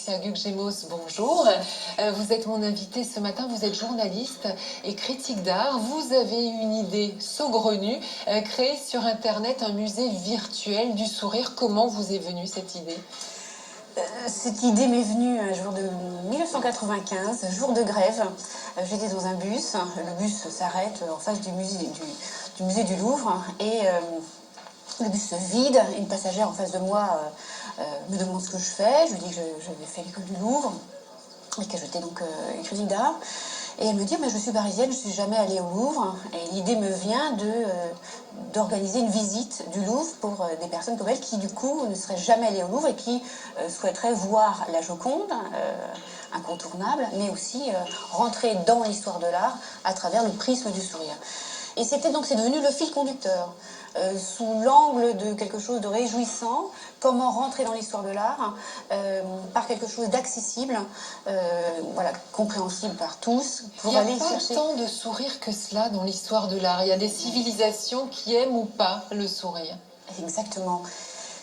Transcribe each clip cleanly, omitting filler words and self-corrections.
Alexia Guc-Gémos, bonjour. Vous êtes mon invitée ce matin, vous êtes journaliste et critique d'art. Vous avez eu une idée saugrenue, créer sur Internet un musée virtuel du sourire. Comment vous est venue cette idée ? Cette idée m'est venue un jour de 1995, jour de grève. J'étais dans un bus, le bus s'arrête en face du musée du Louvre et le bus se vide. Une passagère en face de moi me demande ce que je fais. Je lui dis que j'avais fait l'école du Louvre et que j'étais donc critique d'art. Et elle me dit, mais je suis parisienne, je ne suis jamais allée au Louvre. Et l'idée me vient d'organiser une visite du Louvre pour des personnes comme elle qui, du coup, ne seraient jamais allées au Louvre et qui souhaiteraient voir la Joconde, incontournable, mais aussi rentrer dans l'histoire de l'art à travers le prisme du sourire. Et c'est devenu le fil conducteur, sous l'angle de quelque chose de réjouissant, comment rentrer dans l'histoire de l'art par quelque chose d'accessible, compréhensible par tous. Il n'y a pas tant de sourire que cela dans l'histoire de l'art. Il y a des civilisations qui aiment ou pas le sourire. Exactement.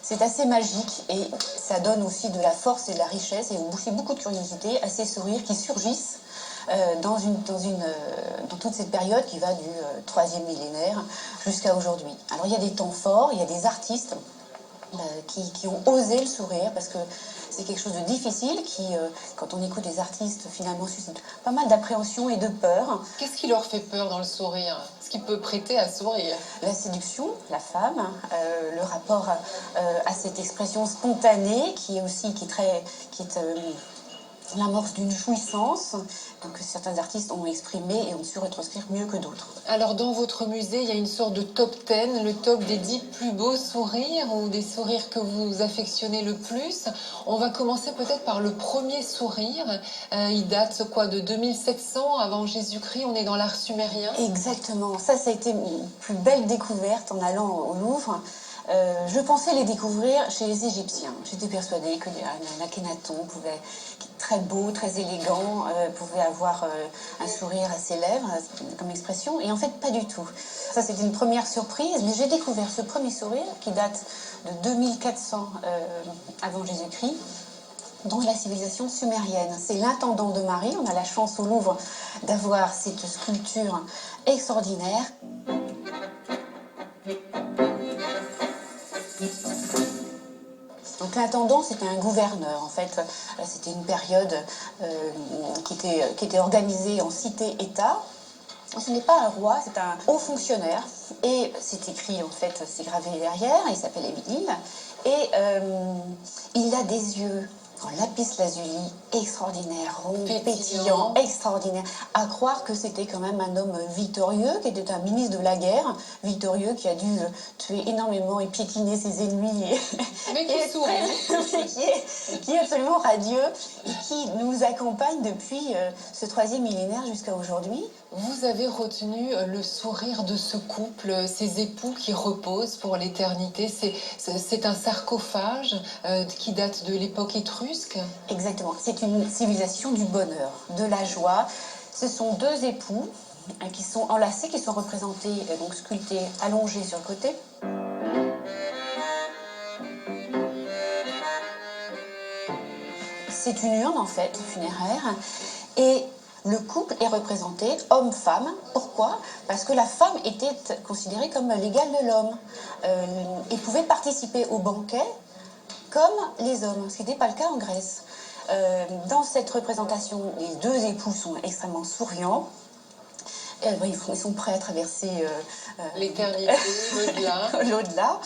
C'est assez magique et ça donne aussi de la force et de la richesse et aussi beaucoup de curiosité à ces sourires qui surgissent dans toute cette période qui va du 3e millénaire jusqu'à aujourd'hui. Alors il y a des temps forts, il y a des artistes qui ont osé le sourire parce que c'est quelque chose de difficile qui, quand on écoute des artistes, finalement suscite pas mal d'appréhension et de peur. Qu'est-ce qui leur fait peur dans le sourire ? Ce qui peut prêter à sourire ? La séduction, la femme, le rapport à cette expression spontanée qui est l'amorce d'une jouissance, donc certains artistes ont exprimé et ont su retranscrire mieux que d'autres. Alors dans votre musée, il y a une sorte de top 10, le top des 10 plus beaux sourires ou des sourires que vous affectionnez le plus. On va commencer peut-être par le premier sourire. Il date de 2700 avant Jésus-Christ, on est dans l'art sumérien. Exactement, ça a été une plus belle découverte en allant au Louvre. Je pensais les découvrir chez les Égyptiens. J'étais persuadée que l'Akhénaton pouvait, très beau, très élégant, pouvait avoir un sourire à ses lèvres comme expression, et en fait pas du tout. Ça c'était une première surprise, mais j'ai découvert ce premier sourire qui date de 2400 avant Jésus-Christ dans la civilisation sumérienne. C'est l'intendant de Marie. On a la chance au Louvre d'avoir cette sculpture extraordinaire. Donc l'intendant, c'était un gouverneur. En fait, c'était une période qui était organisée en cité-État. Ce n'est pas un roi, c'est un haut fonctionnaire. Et c'est écrit, en fait, c'est gravé derrière. Il s'appelle Émile. Et il a des yeux en lapis-lazuli extraordinaire, rond, pétillant, extraordinaire. À croire que c'était quand même un homme victorieux, qui était un ministre de la guerre, victorieux, qui a dû tuer énormément et piétiner ses ennemis. Mais qui sourit. qui est absolument radieux et qui nous accompagne depuis ce 3e millénaire jusqu'à aujourd'hui. Vous avez retenu le sourire de ce couple, ces époux qui reposent pour l'éternité. C'est un sarcophage qui date de l'époque étrusque. Exactement. C'est une civilisation du bonheur, de la joie. Ce sont deux époux qui sont enlacés, qui sont représentés, donc sculptés, allongés sur le côté. C'est une urne, en fait, funéraire. Et le couple est représenté homme-femme. Pourquoi ? Parce que la femme était considérée comme l'égale de l'homme et pouvait participer au banquet comme les hommes, ce qui n'était pas le cas en Grèce. Dans cette représentation, les deux époux sont extrêmement souriants. Ils sont prêts à traverser l'éternité, l'au-delà.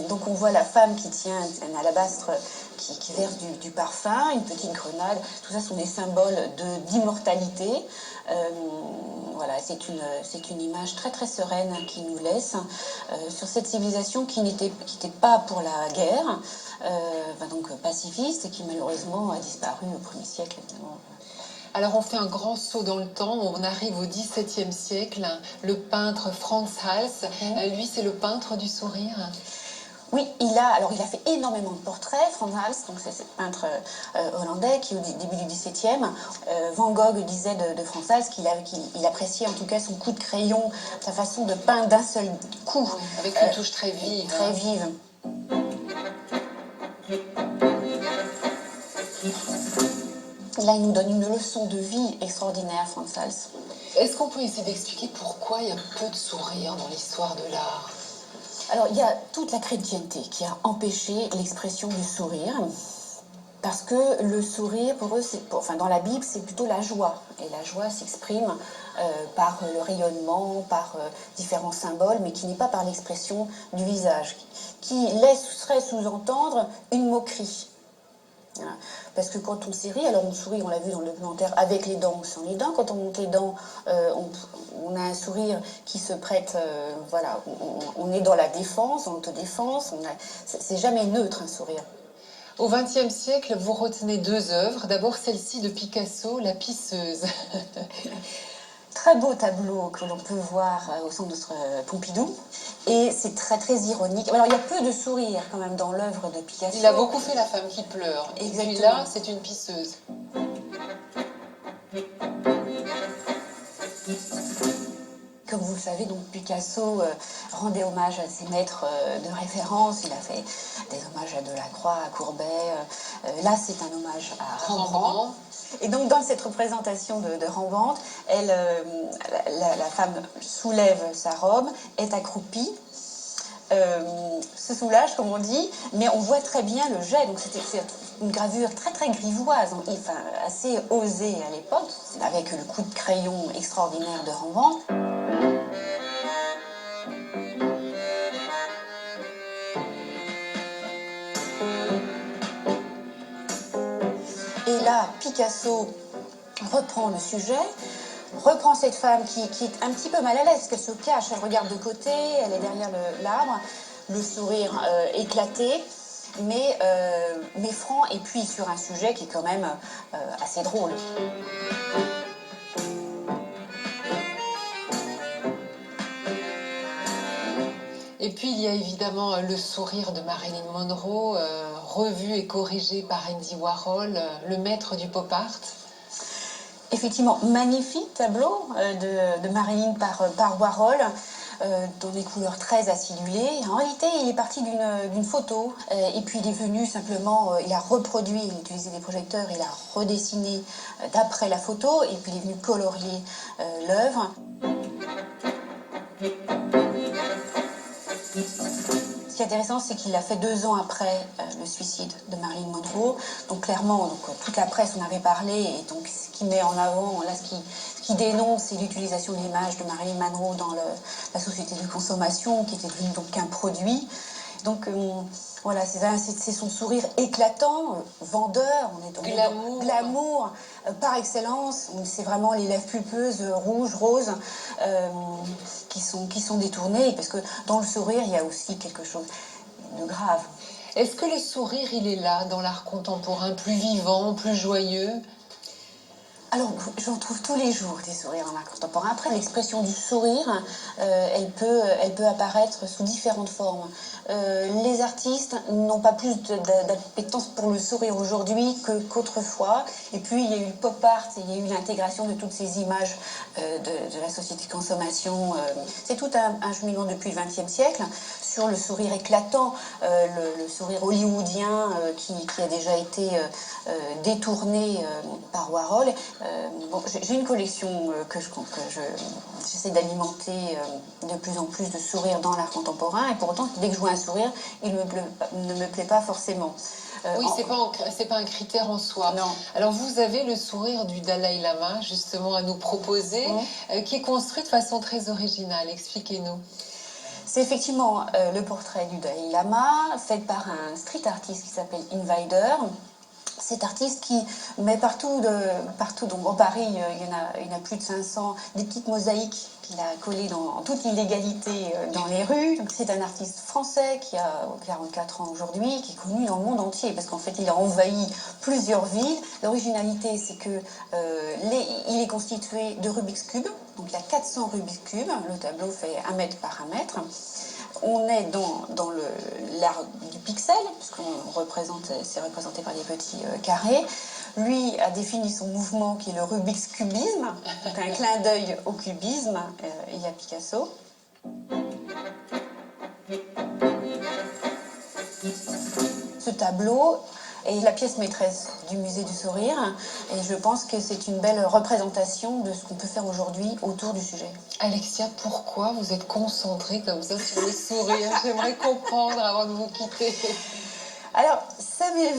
Donc on voit la femme qui tient un alabastre qui verse du parfum, une petite grenade. Tout ça sont des symboles d'immortalité. C'est une image très très sereine qui nous laisse sur cette civilisation qui n'était pas pour la guerre, donc pacifiste, et qui malheureusement a disparu au 1er siècle évidemment. Alors on fait un grand saut dans le temps, on arrive au XVIIe siècle. Le peintre Frans Hals, lui c'est le peintre du sourire. Oui, il a fait énormément de portraits, Frans Hals, donc c'est ce peintre hollandais qui au début du XVIIe, Van Gogh disait de Frans Hals qu'il appréciait en tout cas son coup de crayon, sa façon de peindre d'un seul coup. Oui, avec une touche très vive. Très vive. Là, il nous donne une leçon de vie extraordinaire, Franz Hals. Est-ce qu'on peut essayer d'expliquer pourquoi il y a peu de sourires dans l'histoire de l'art? Alors, il y a toute la chrétienté qui a empêché l'expression du sourire. Parce que le sourire, pour eux, dans la Bible, c'est plutôt la joie. Et la joie s'exprime par le rayonnement, par différents symboles, mais qui n'est pas par l'expression du visage, qui laisserait sous-entendre une moquerie. Voilà. Parce que quand on sourit, alors on sourit, on l'a vu dans le documentaire, avec les dents ou sans les dents. Quand on monte les dents, on a un sourire qui se prête, voilà, on est dans la défense, dans l'autodéfense. C'est jamais neutre un sourire. Au XXe siècle, vous retenez deux œuvres. D'abord celle-ci de Picasso, La Pisseuse. Très beau tableau que l'on peut voir au centre de Pompidou. Et c'est très très ironique. Alors il y a peu de sourire quand même dans l'œuvre de Picasso. Il a beaucoup fait la femme qui pleure. Exactement. Et puis là, c'est une pisseuse. Comme vous le savez, donc Picasso rendait hommage à ses maîtres de référence. Il a fait des hommages à Delacroix, à Courbet. Là, c'est un hommage à Rembrandt. Et donc, dans cette représentation de Rembrandt, la femme soulève sa robe, est accroupie, se soulage, comme on dit, mais on voit très bien le jet. Donc, c'est une gravure très, très grivoise, enfin, assez osée à l'époque, avec le coup de crayon extraordinaire de Rembrandt. Et là, Picasso reprend le sujet, reprend cette femme qui est un petit peu mal à l'aise, qu'elle se cache, elle regarde de côté, elle est derrière l'arbre, le sourire éclaté, mais franc, et puis sur un sujet qui est quand même assez drôle. Et puis il y a évidemment le sourire de Marilyn Monroe, revu et corrigé par Andy Warhol, le maître du pop art. Effectivement, magnifique tableau de Marilyn par Warhol, dans des couleurs très acidulées. En réalité, il est parti d'une photo, et puis il est venu simplement, il a reproduit, il a utilisé des projecteurs, il a redessiné d'après la photo, et puis il est venu colorier l'œuvre. Ce qui est intéressant, c'est qu'il l'a fait 2 ans après le suicide de Marilyn Monroe. Donc clairement, toute la presse en avait parlé, et donc ce qui met en avant, là, ce qui dénonce, c'est l'utilisation de l'image de Marilyn Monroe dans la société de consommation, qui était devenue donc un produit. Donc voilà, c'est son sourire éclatant, vendeur, on est dans glamour par excellence. C'est vraiment les lèvres pulpeuses, rouges, roses, qui sont détournées, parce que dans le sourire, il y a aussi quelque chose de grave. Est-ce que le sourire, il est là dans l'art contemporain, plus vivant, plus joyeux? Alors, j'en trouve tous les jours des sourires en art contemporain. Après, l'expression du sourire, elle peut apparaître sous différentes formes. Les artistes n'ont pas plus d'appétence pour le sourire aujourd'hui qu'autrefois. Et puis, il y a eu le pop art, il y a eu l'intégration de toutes ces images de la société de consommation. C'est tout un cheminement depuis le XXe siècle sur le sourire éclatant, le sourire hollywoodien qui a déjà été détourné par Warhol. J'ai une collection que j'essaie d'alimenter de plus en plus de sourires dans l'art contemporain, et pour autant, dès que je vois un sourire, il ne me plaît pas forcément. Oui, c'est pas un critère en soi. Non. Alors vous avez le sourire du Dalai Lama justement à nous proposer, qui est construit de façon très originale. Expliquez-nous. C'est effectivement le portrait du Dalai Lama, fait par un street artiste qui s'appelle Invader. Cet artiste qui met partout, donc en Paris, il y en a plus de 500, des petites mosaïques qu'il a collées en toute illégalité dans les rues. Donc c'est un artiste français qui a 44 ans aujourd'hui, qui est connu dans le monde entier, parce qu'en fait il a envahi plusieurs villes. L'originalité, c'est que il est constitué de Rubik's Cube, donc il y a 400 Rubik's Cube, le tableau fait 1 mètre par 1 mètre. On est dans l'art du pixel, puisqu'on c'est représenté par des petits carrés. Lui a défini son mouvement qui est le Rubik's Cubisme, donc un clin d'œil au cubisme, et il y a Picasso. Ce tableau est la pièce maîtresse du musée du sourire. Et je pense que c'est une belle représentation de ce qu'on peut faire aujourd'hui autour du sujet. Alexia, pourquoi vous êtes concentrée comme ça sur le sourire? J'aimerais comprendre avant de vous quitter. Alors, ça m'est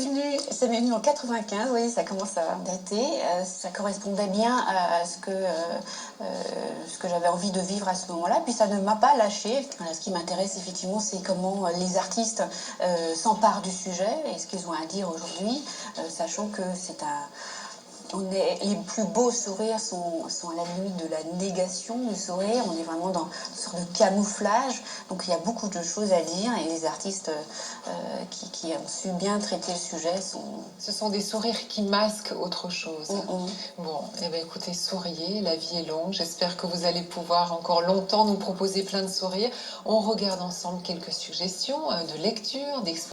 venu en 95, vous voyez, ça commence à dater. Ça correspondait bien à ce que j'avais envie de vivre à ce moment-là. Puis ça ne m'a pas lâché. Voilà, ce qui m'intéresse effectivement, c'est comment les artistes s'emparent du sujet et ce qu'ils ont à dire aujourd'hui, sachant que les plus beaux sourires sont à la limite de la négation du sourire. On est vraiment dans une sorte de camouflage. Donc il y a beaucoup de choses à dire et les artistes qui ont su bien traiter le sujet sont... Ce sont des sourires qui masquent autre chose. Bon, eh bien, écoutez, souriez, la vie est longue. J'espère que vous allez pouvoir encore longtemps nous proposer plein de sourires. On regarde ensemble quelques suggestions de lecture, d'exposition.